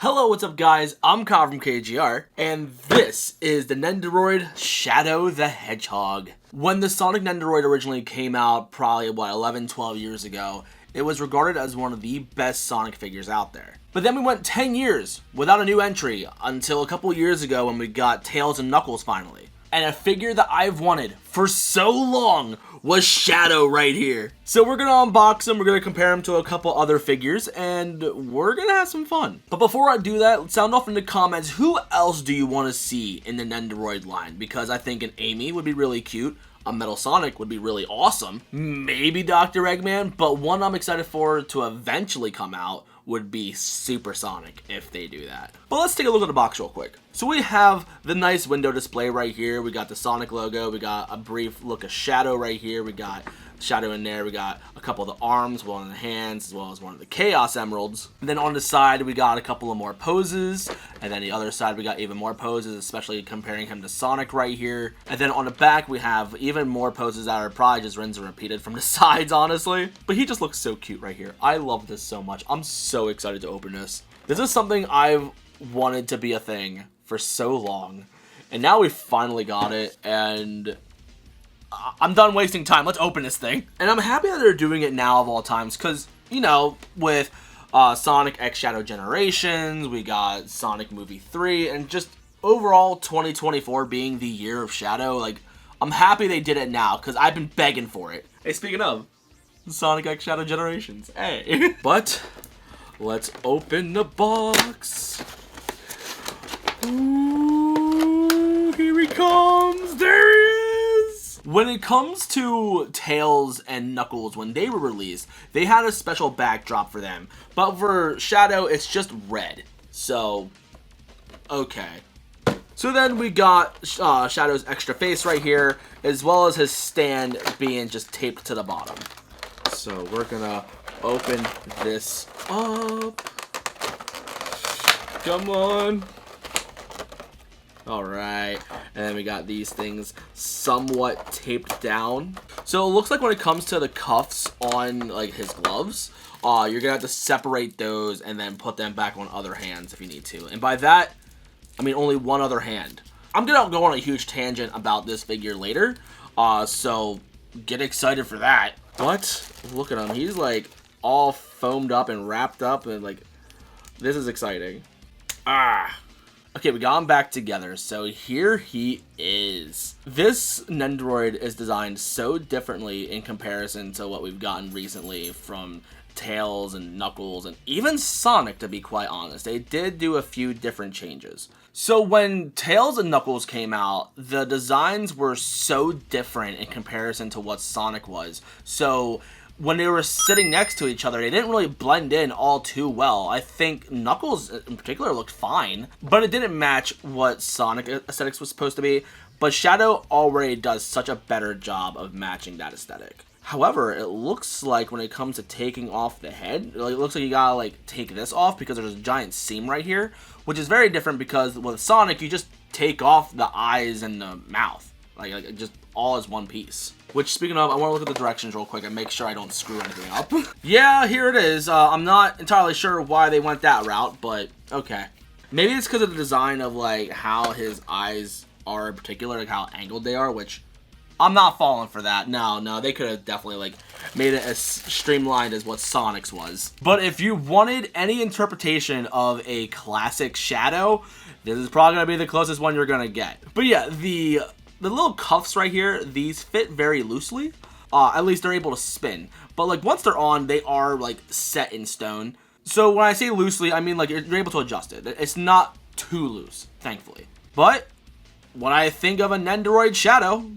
Hello, what's up guys? I'm Kyle from KGR, and this is the Nendoroid Shadow the Hedgehog. When the Sonic Nendoroid originally came out, probably 11-12 years ago, it was regarded as one of the best Sonic figures out there. But then we went 10 years without a new entry until a couple years ago when we got Tails and Knuckles finally. And a figure that I've wanted for so long was Shadow right here. So we're gonna unbox him, we're gonna compare him to a couple other figures, and we're gonna have some fun. But before I do that, let's sound off in the comments, who else do you want to see in the Nendoroid line? Because I think an Amy would be really cute, a Metal Sonic would be really awesome, maybe Dr. Eggman, but one I'm excited for to eventually come out would be Super Sonic if they do that. But let's take a look at the box real quick. So we have the nice window display right here. We got the Sonic logo. We got a brief look of Shadow right here. We got Shadow in there. We got a couple of the arms, one of the hands, as well as one of the Chaos Emeralds. And then on the side, we got a couple of more poses. And then the other side, we got even more poses, especially comparing him to Sonic right here. And then on the back, we have even more poses that are probably just rinsed and repeated from the sides, honestly. But he just looks so cute right here. I love this so much. I'm so excited to open this. This is something I've wanted to be a thing for so long. And now we finally got it, and I'm done wasting time. Let's open this thing. And I'm happy that they're doing it now of all times, because, you know, with Sonic X Shadow Generations, we got Sonic Movie 3, and just overall 2024 being the year of Shadow, like, I'm happy they did it now, because I've been begging for it. Hey, speaking of, Sonic X Shadow Generations, hey. But let's open the box. Ooh, here he comes. There he is. When it comes to Tails and Knuckles, when they were released, they had a special backdrop for them. But for Shadow, it's just red. So, okay. So then we got Shadow's extra face right here, as well as his stand being just taped to the bottom. So we're gonna open this up. Come on. Alright, and then we got these things somewhat taped down. So it looks like when it comes to the cuffs on like his gloves, you're gonna have to separate those and then put them back on other hands if you need to. And by that, I mean only one other hand. I'm gonna go on a huge tangent about this figure later, so get excited for that. But look at him, he's like all foamed up and wrapped up, and like, this is exciting. Okay, we got him back together, so here he is. This Nendoroid is designed so differently in comparison to what we've gotten recently from Tails and Knuckles and even Sonic, to be quite honest. They did do a few different changes. So when Tails and Knuckles came out, the designs were so different in comparison to what Sonic was. So when they were sitting next to each other, they didn't really blend in all too well. I think Knuckles in particular looked fine, but it didn't match what Sonic aesthetics was supposed to be. But Shadow already does such a better job of matching that aesthetic. However, it looks like when it comes to taking off the head, it looks like you gotta like take this off because there's a giant seam right here, which is very different because with Sonic, you just take off the eyes and the mouth. Like just all as one piece. Which, speaking of, I want to look at the directions real quick and make sure I don't screw anything up. Yeah, here it is. I'm not entirely sure why they went that route, but okay. Maybe it's because of the design of like how his eyes are in particular, like how angled they are, which I'm not falling for that. No, they could have definitely like made it as streamlined as what Sonic's was. But if you wanted any interpretation of a classic Shadow, this is probably going to be the closest one you're going to get. But yeah, the little cuffs right here, these fit very loosely. At least they're able to spin. But like once they're on, they are like set in stone. So when I say loosely, I mean like you're able to adjust it. It's not too loose, thankfully. But when I think of a Nendoroid Shadow,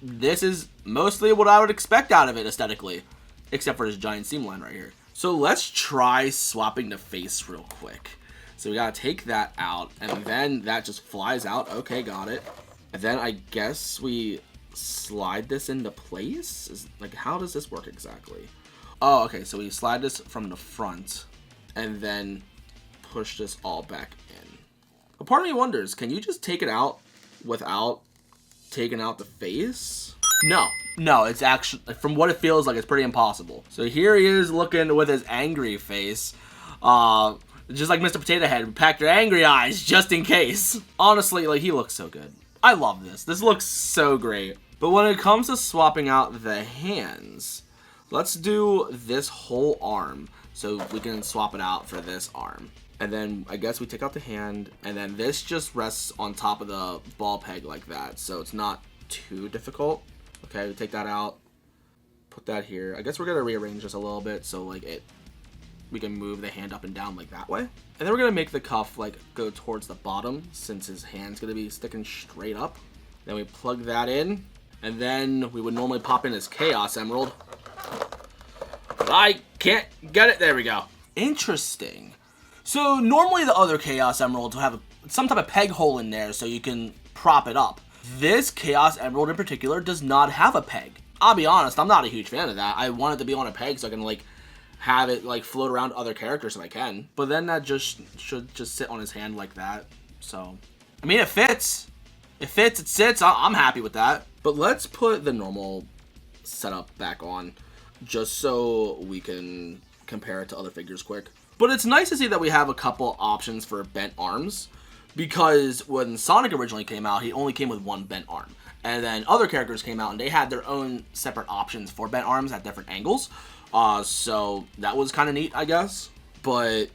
this is mostly what I would expect out of it aesthetically. Except for this giant seam line right here. So let's try swapping the face real quick. So we gotta take that out, and then that just flies out. Okay, got it. And then I guess we slide this into place? Like, how does this work exactly? Oh, okay, so we slide this from the front and then push this all back in. But part of me wonders, can you just take it out without taking out the face? No, it's actually, from what it feels like, it's pretty impossible. So here he is looking with his angry face. Just like Mr. Potato Head, pack your angry eyes just in case. Honestly, like, he looks so good. I love this. This looks so great. But when it comes to swapping out the hands, let's do this whole arm so we can swap it out for this arm. And then I guess we take out the hand, and then this just rests on top of the ball peg like that, so it's not too difficult. Okay, we take that out, put that here. I guess we're gonna rearrange this a little bit so like we can move the hand up and down like that way. And then we're gonna make the cuff like go towards the bottom since his hand's gonna be sticking straight up. Then we plug that in, and then we would normally pop in his Chaos Emerald. I can't get it. There we go. Interesting. So normally the other Chaos Emeralds will have some type of peg hole in there so you can prop it up. This Chaos Emerald in particular does not have a peg. I'll be honest, I'm not a huge fan of that. I want it to be on a peg so I can like have it like float around other characters if I can. But then that just should just sit on his hand like that. So, I mean, it fits. It fits, it sits. I'm happy with that. But let's put the normal setup back on just so we can compare it to other figures quick. But it's nice to see that we have a couple options for bent arms, because when Sonic originally came out, he only came with one bent arm. And then other characters came out and they had their own separate options for bent arms at different angles. So that was kind of neat, I guess. But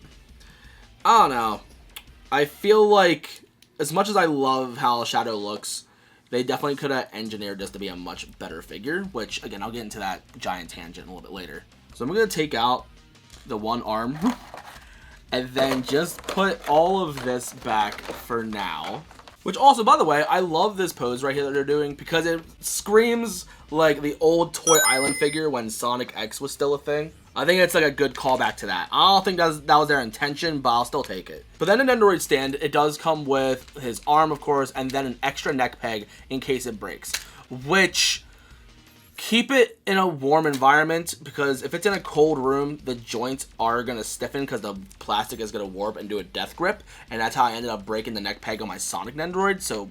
I don't know. I feel like as much as I love how Shadow looks, they definitely could have engineered this to be a much better figure, which again, I'll get into that giant tangent a little bit later. So I'm going to take out the one arm and then just put all of this back for now. Which also, by the way, I love this pose right here that they're doing because it screams like the old Toy Island figure when Sonic X was still a thing. I think it's like a good callback to that. I don't think that was their intention, but I'll still take it. But then the Nendoroid stand, it does come with his arm, of course, and then an extra neck peg in case it breaks. Which, keep it in a warm environment, because if it's in a cold room, the joints are going to stiffen because the plastic is going to warp and do a death grip. And that's how I ended up breaking the neck peg on my Sonic Nendoroid, so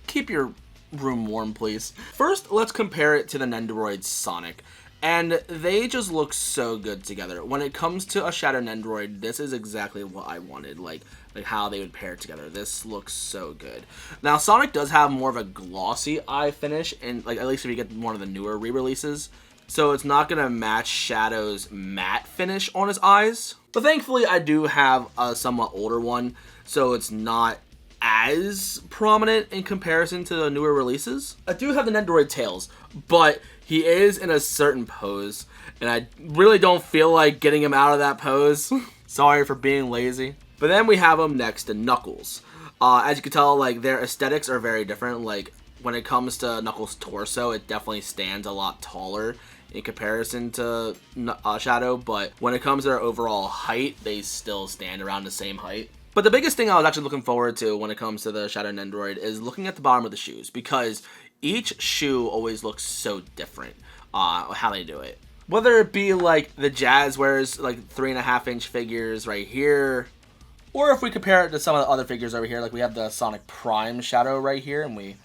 keep your room warm, please. First, let's compare it to the Nendoroid Sonic. And they just look so good together. When it comes to a Shadow Nendoroid, this is exactly what I wanted, like how they would pair together. This looks so good. Now, Sonic does have more of a glossy eye finish, and like at least if you get one of the newer re-releases. So it's not gonna match Shadow's matte finish on his eyes. But thankfully, I do have a somewhat older one, so it's not as prominent in comparison to the newer releases. I do have the Nendoroid tails, but he is in a certain pose, and I really don't feel like getting him out of that pose. Sorry for being lazy. But then we have him next to Knuckles. As you can tell, like, their aesthetics are very different. Like, when it comes to Knuckles' torso, it definitely stands a lot taller in comparison to Shadow, but when it comes to their overall height, they still stand around the same height. But the biggest thing I was actually looking forward to when it comes to the Shadow Nendoroid is looking at the bottom of the shoes, because each shoe always looks so different, how they do it. Whether it be like the Jazz wears like 3.5-inch figures right here, or if we compare it to some of the other figures over here, like we have the Sonic Prime Shadow right here, and we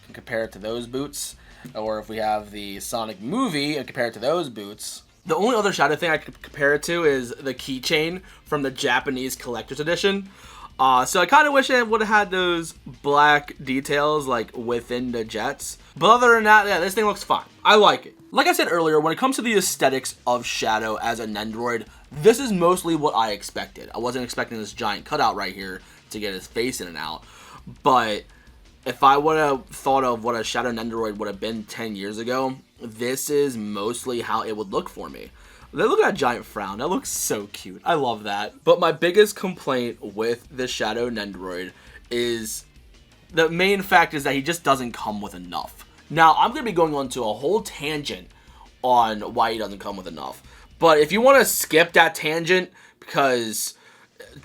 can compare it to those boots. Or if we have the Sonic movie and compare it to those boots. The only other Shadow thing I could compare it to is the keychain from the Japanese collector's edition. So I kind of wish it would have had those black details like within the jets. But other than that, yeah, this thing looks fine. I like it. Like I said earlier, when it comes to the aesthetics of Shadow as a Nendoroid, this is mostly what I expected. I wasn't expecting this giant cutout right here to get his face in and out. But if I would have thought of what a Shadow Nendoroid would have been 10 years ago, this is mostly how it would look for me. Look at that giant frown. That looks so cute. I love that. But my biggest complaint with the Shadow Nendoroid is the main fact is that he just doesn't come with enough. Now, I'm going to be going on to a whole tangent on why he doesn't come with enough. But if you want to skip that tangent, because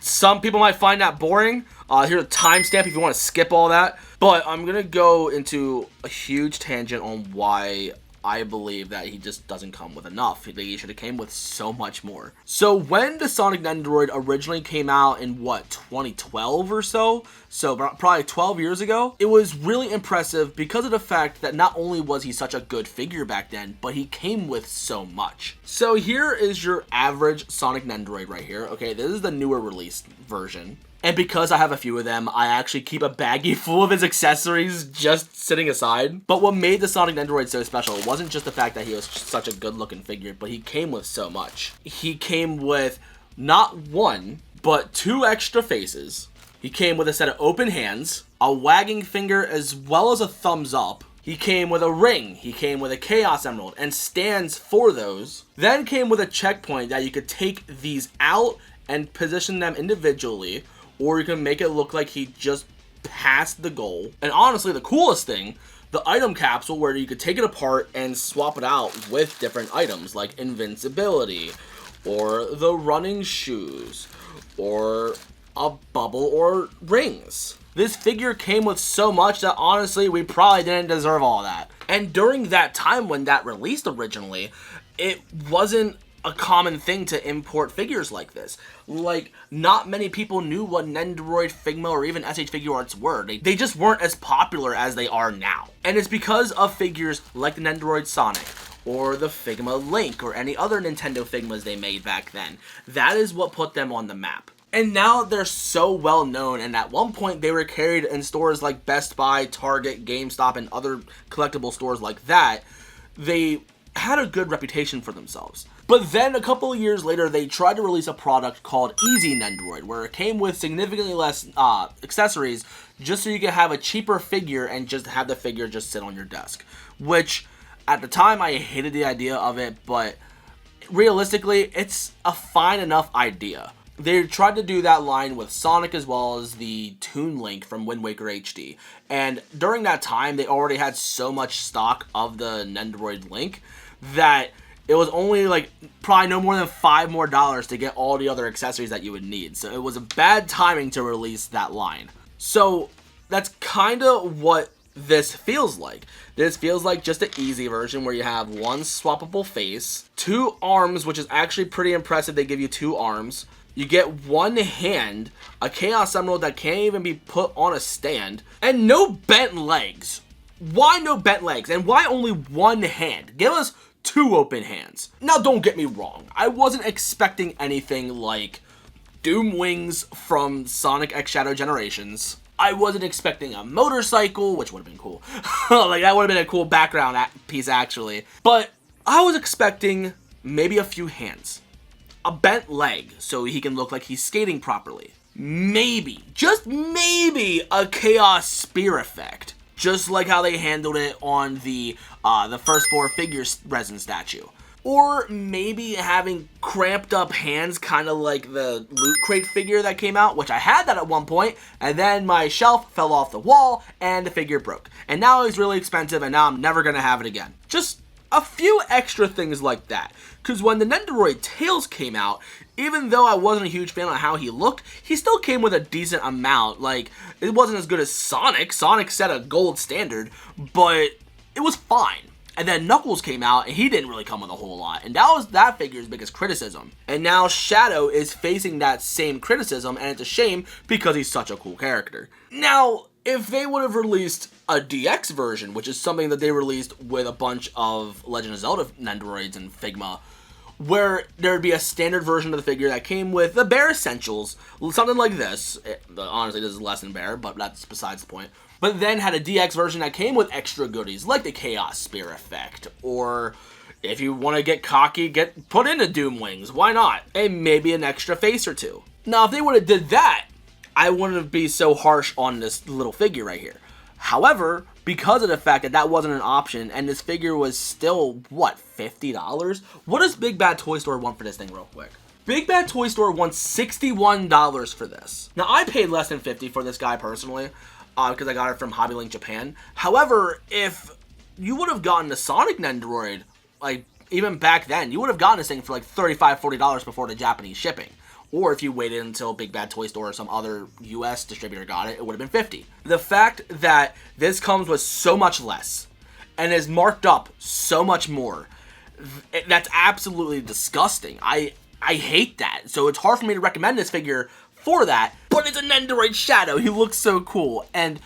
some people might find that boring, here's a timestamp if you want to skip all that. But I'm going to go into a huge tangent on why I believe that he just doesn't come with enough. He should have came with so much more. So when the Sonic Nendoroid originally came out in, what, 2012 or so? So probably 12 years ago, it was really impressive because of the fact that not only was he such a good figure back then, but he came with so much. So here is your average Sonic Nendoroid right here. Okay, this is the newer released version. And because I have a few of them, I actually keep a baggie full of his accessories just sitting aside. But what made the Sonic Nendoroid so special wasn't just the fact that he was such a good looking figure, but he came with so much. He came with not one, but 2 extra faces. He came with a set of open hands, a wagging finger, as well as a thumbs up. He came with a ring, he came with a Chaos Emerald, and stands for those. Then came with a checkpoint that you could take these out and position them individually, or you can make it look like he just passed the goal. And honestly, the coolest thing, the item capsule where you could take it apart and swap it out with different items like invincibility, or the running shoes, or a bubble, or rings. This figure came with so much that honestly, we probably didn't deserve all that. And during that time when that released originally, it wasn't a common thing to import figures like this. Like, not many people knew what Nendoroid, Figma, or even SH Figuarts were. They just weren't as popular as they are now. And it's because of figures like the Nendoroid Sonic, or the Figma Link, or any other Nintendo Figmas they made back then. That is what put them on the map. And now they're so well known, and at one point they were carried in stores like Best Buy, Target, GameStop, and other collectible stores like that. They had a good reputation for themselves. But then a couple of years later, they tried to release a product called Easy Nendoroid, where it came with significantly less accessories, just so you could have a cheaper figure and just have the figure just sit on your desk. Which, at the time, I hated the idea of it, but realistically, it's a fine enough idea. They tried to do that line with Sonic as well as the Toon Link from Wind Waker HD. And during that time, they already had so much stock of the Nendoroid Link that it was only like probably no more than $5 more to get all the other accessories that you would need. So it was a bad timing to release that line. So that's kind of what this feels like. This feels like just an easy version where you have one swappable face, 2 arms, which is actually pretty impressive. They give you 2 arms. You get 1 hand, a Chaos Emerald that can't even be put on a stand, and no bent legs. Why no bent legs? And why only 1 hand? Give us 2 open hands. Now, don't get me wrong. I wasn't expecting anything like Doom Wings from Sonic X Shadow Generations. I wasn't expecting a motorcycle, which would have been cool. Like, that would have been a cool background piece, actually. But I was expecting maybe a few hands. A bent leg, so he can look like he's skating properly. Maybe, just maybe, a Chaos Spear effect. Just like how they handled it on the first 4 figures resin statue. Or maybe having cramped up hands, kind of like the Loot Crate figure that came out, which I had that at one point, and then my shelf fell off the wall, and the figure broke. And now he's really expensive, and now I'm never going to have it again. Just a few extra things like that. Because when the Nendoroid Tails came out, even though I wasn't a huge fan of how he looked, he still came with a decent amount. Like, it wasn't as good as Sonic. Sonic set a gold standard, but it was fine. And then Knuckles came out, and he didn't really come with a whole lot. And that was that figure's biggest criticism. And now Shadow is facing that same criticism, and it's a shame because he's such a cool character. Now, if they would have released a DX version, which is something that they released with a bunch of Legend of Zelda Nendoroids and Figma, where there'd be a standard version of the figure that came with the bare essentials, something like this. Honestly, this is less than bare, but that's besides the point. But then had a DX version that came with extra goodies, like the Chaos Spear effect, or if you want to get cocky, put in the Doom Wings, why not? And maybe an extra face or 2. Now, if they would have did that, I wouldn't be so harsh on this little figure right here. However, because of the fact that that wasn't an option, and this figure was still, what, $50? What does Big Bad Toy Store want for this thing real quick? Big Bad Toy Store wants $61 for this. Now, I paid less than $50 for this guy personally, because I got it from Hobby Link Japan. However, if you would have gotten the Sonic Nendoroid, like, even back then, you would have gotten this thing for like $35, $40 before the Japanese shipping. Or if you waited until Big Bad Toy Store or some other US distributor got it, it would have been $50. The fact that this comes with so much less, and is marked up so much more. That's absolutely disgusting. I hate that. So it's hard for me to recommend this figure for that, but it's a Nendoroid Shadow. He looks so cool, and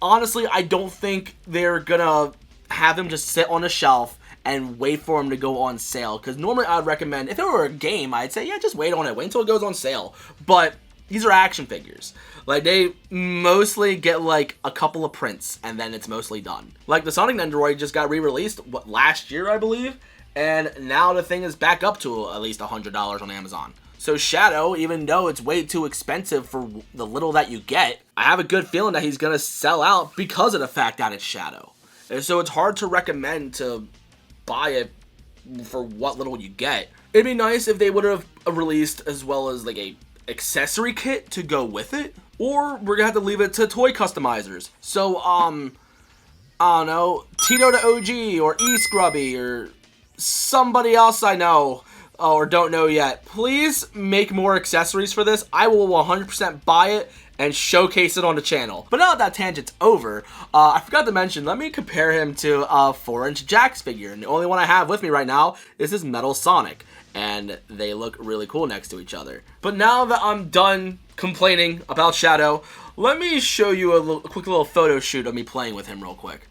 honestly, I don't think they're gonna have him just sit on a shelf and wait for him to go on sale, because normally I'd recommend, if it were a game, I'd say, yeah, just wait on it, wait until it goes on sale. But these are action figures. Like, they mostly get like a couple of prints, and then it's mostly done. Like, the Sonic Nendoroid just got re-released, what, last year, I believe? And now the thing is back up to at least $100 on Amazon. So Shadow, even though it's way too expensive for the little that you get, I have a good feeling that he's going to sell out because of the fact that it's Shadow. And so it's hard to recommend to buy it for what little you get. It'd be nice if they would have released as well as like a accessory kit to go with it. Or we're going to have to leave it to toy customizers. So, I don't know, Tito the OG or E-Scrubby or somebody else I know or don't know yet, please make more accessories for this. I will 100% buy it and showcase it on the channel. But now that tangent's over, I forgot to mention, let me compare him to a 4-inch Jax figure. And the only one I have with me right now is this Metal Sonic. And they look really cool next to each other. But now that I'm done complaining about Shadow, let me show you a quick little photo shoot of me playing with him real quick.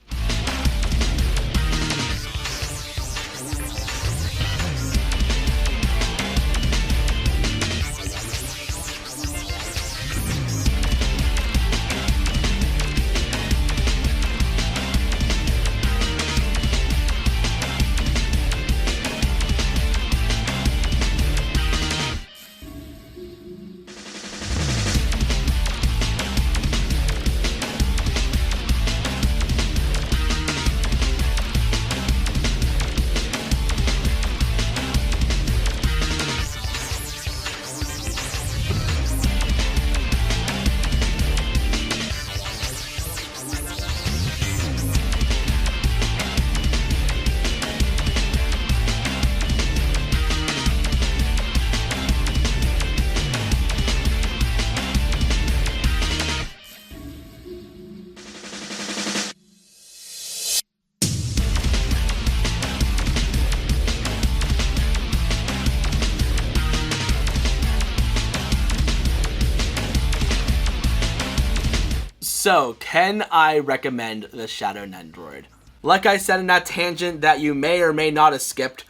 So, can I recommend the Shadow Nendoroid? Like I said in that tangent that you may or may not have skipped,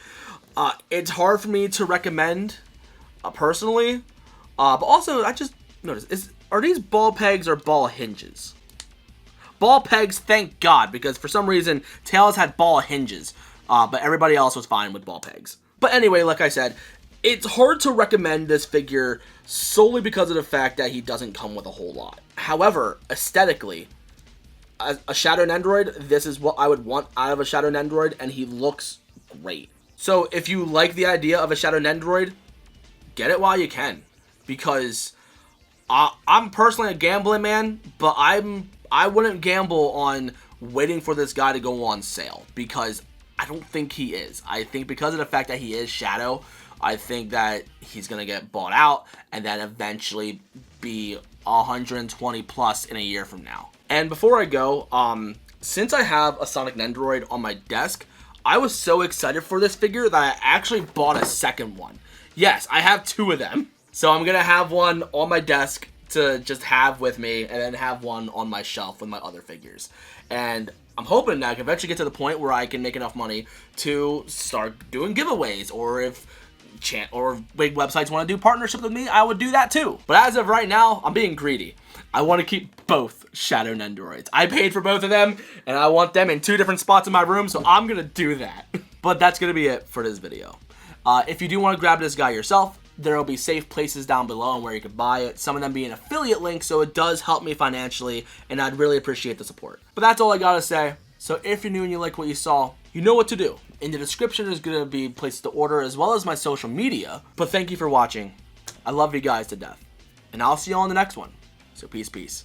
it's hard for me to recommend, personally. But also, I just noticed, are these ball pegs or ball hinges? Ball pegs, thank God, because for some reason, Tails had ball hinges, but everybody else was fine with ball pegs. But anyway, like I said, it's hard to recommend this figure solely because of the fact that he doesn't come with a whole lot. However, aesthetically, as a Shadow Nendoroid, this is what I would want out of a Shadow Nendoroid, and he looks great. So if you like the idea of a Shadow Nendoroid, get it while you can. Because I'm personally a gambling man, but I wouldn't gamble on waiting for this guy to go on sale, because I don't think he is. I think because of the fact that he is Shadow, I think that he's going to get bought out and then eventually be 120 plus in a year from now. And before I go, since I have a Sonic Nendoroid on my desk, I was so excited for this figure that I actually bought a second one. Yes, I have 2 of them. So I'm going to have one on my desk to just have with me, and then have one on my shelf with my other figures. And I'm hoping that I can eventually get to the point where I can make enough money to start doing giveaways, or if big websites want to do partnerships with me, I would do that too. But as of right now, I'm being greedy. I want to keep both Shadow Nendoroids. I paid for both of them, and I want them in 2 different spots in my room, so I'm going to do that. But that's going to be it for this video. If you do want to grab this guy yourself, there will be safe places down below and where you can buy it. Some of them being affiliate links, so it does help me financially, and I'd really appreciate the support. But that's all I got to say. So if you're new and you like what you saw, you know what to do. In the description, there's going to be places to order as well as my social media. But thank you for watching. I love you guys to death. And I'll see you on the next one. So peace, peace.